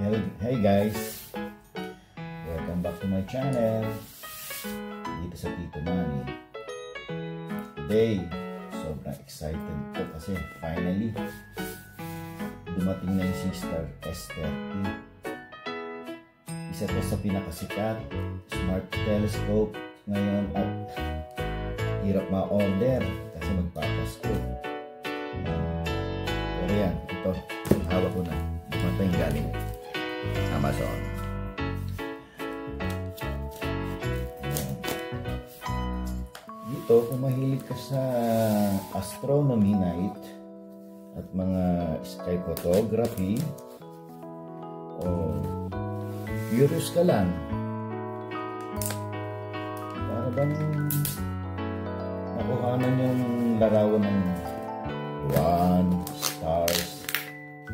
Hey guys, welcome back to my channel dito sa Tito Manny. Today, sobrang excited ko kasi finally dumating na yung SeaStar S30. Isa to sa pinakasikat smart telescope ngayon at hirap ma-order kasi magpapasko. Pero yan, ito, hawak ko na. Dumatay galing Amazon. Dito, kung mahilig ka sa astronomy night at mga sky photography o curious ka lang, para bang nakuhanan yung larawan ng buwan, stars,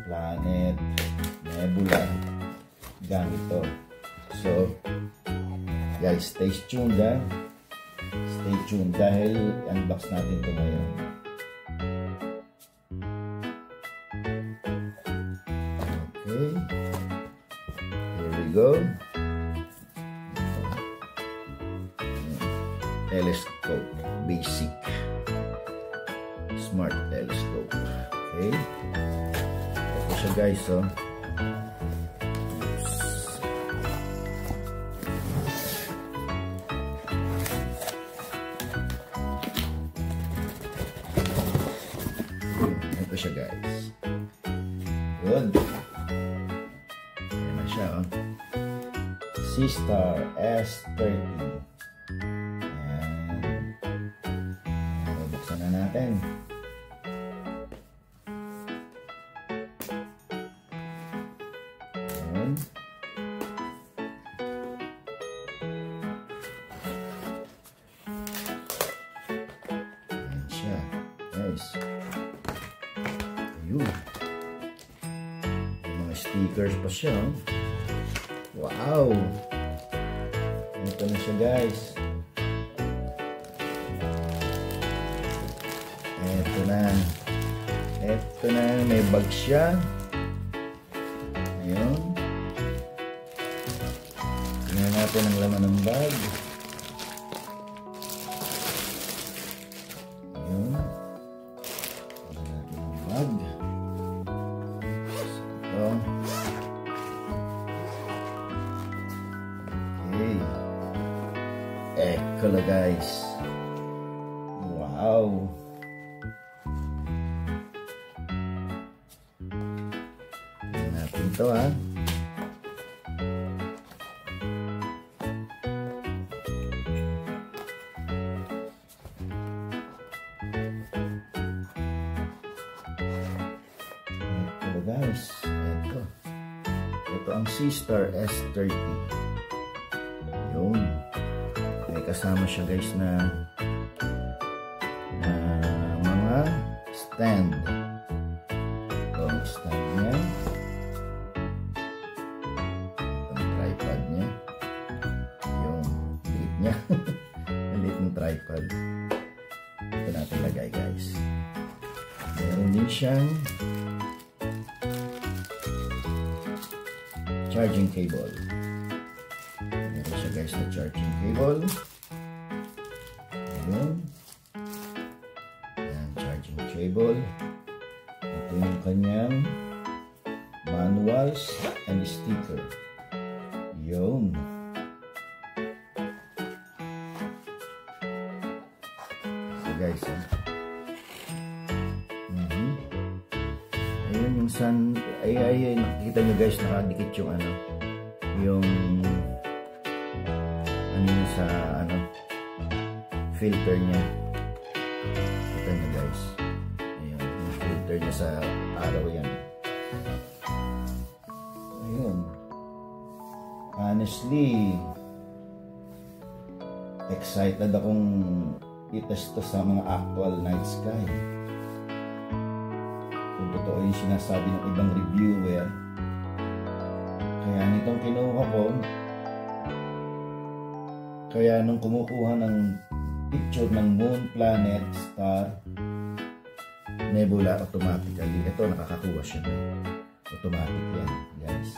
planet, nebula, gamit to. So guys, stay tuned stay tuned dahil unbox natin ito ngayon. Okay, here we go. Telescope, basic smart telescope. Okay, ito siya guys. So ito siya guys. Good. Ayan na siya, oh. SeaStar S30. Ayan. Buksan na natin. Ayan. Ayan siya guys. Ayun. May mga stickers pa siya. Wow! Ito na siya guys. Ito na. Ito na. May bag siya. Ayun. Tingnan natin ang laman ng bag. Ayun. Bag. So, okay. Echo na guys. Wow. Tingnan natin ito ha. Guys, ito ang SeaStar S30. Yun, may kasama siya guys na mga stand. Ito ang stand niya, ito ang tripod niya, yung liit niya. Liit ng tripod. Ito natin lagay guys. Meron din siyang charging cable. Meron siya guys na charging cable. Ayan. Ayan, charging cable. Ito yung kanyang manuals and sticker. Yun. So guys, ayun yung sun, ay nakikita nyo guys, nakadikit yung yung sa filter niya. Kita nyo guys, ayun yung filter niya sa araw yan. Ayun, honestly excited akong itest to sa mga actual night sky. Totoo yung sinasabi ng ibang reviewer. Kaya nitong kinuha ko, kaya nung kumukuha ng picture ng moon, planet, star, nebula automatically, ito nakakakuha siya. Automatic yan guys.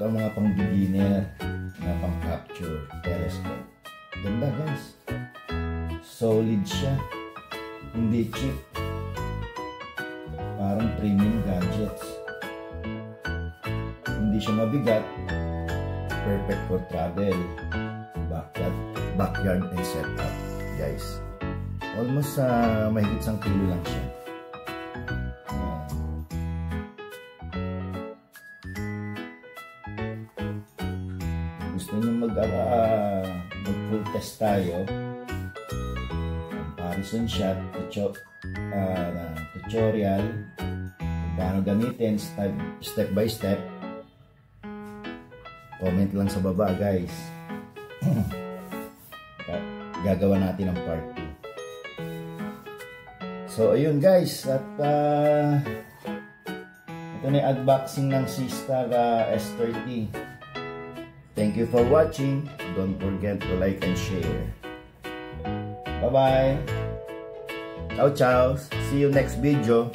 Ito ang mga pang beginner na pang capture telescope. Ganda guys. Solid siya. Hindi cheap. Parang premium gadgets. Hindi siya mabigat. Perfect for travel. Backyard and setup guys. Almost mahigit 1 kilo lang siya. Gusto nyo mag-full test tayo, comparison shot, tutorial kung paano gamitin step by step, comment lang sa baba guys. Gagawa natin ang part 2. So ayun guys, at ito na yung unboxing ng SeaStar S30. Thank you for watching. Don't forget to like and share. Bye-bye. Ciao, ciao. See you next video.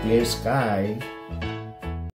Clear sky.